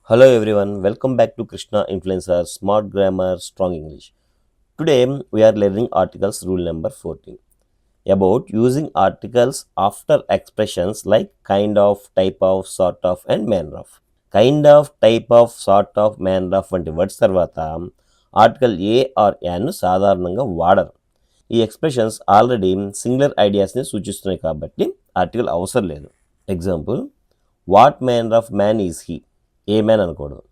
Hello everyone, welcome back to Krishna Influencer Smart Grammar Strong English. Today we are learning articles rule number 14 about using articles after expressions like kind of, type of, sort of and manner of. Kind of, type of, sort of, manner of వంటి words తర్వాత article a are యాన్ను సాధారణంగా వాడరు. ఈ expressions already singular ఐడియాస్ని సూచిస్తున్నాయి కాబట్టి article అవసరం లేదు. Example, what manner of man is he? A man అనకూడదు.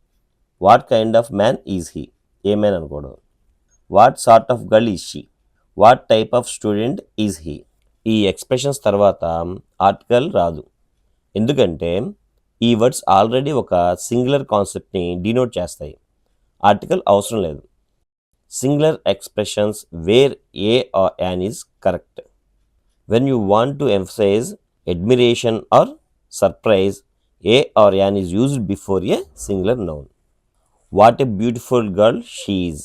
What kind of man is he? A man అనకూడదు. What sort of girl is she? What type of student is he? ఈ expressions తర్వాత article రాదు, ఎందుకంటే ఈ words already ఒక singular కాన్సెప్ట్ని denote చేస్తాయి. ఆర్టికల్ అవసరం లేదు. Singular expressions where a or an is correct. When you want to emphasize admiration or surprise, a or an is used before a singular noun. What a beautiful girl she is.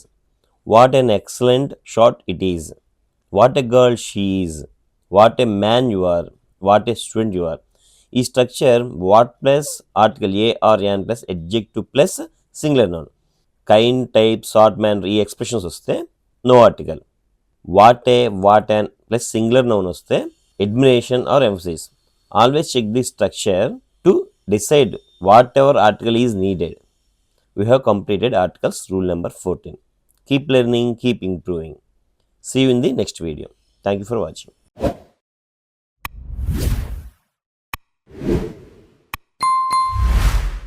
What an excellent shot it is. What a girl she is. What a man you are. What a student you are. ఈ structure what plus article a or an plus adjective plus singular noun. Kind, type, sort, man ఈ expressions వస్తే no article. What a, what an plus singular noun వస్తే admiration or emphasis. Always check the structure to decide whatever article is needed. We have completed articles rule number 14. Keep learning, keep improving. See you in the next video. Thank you for watching.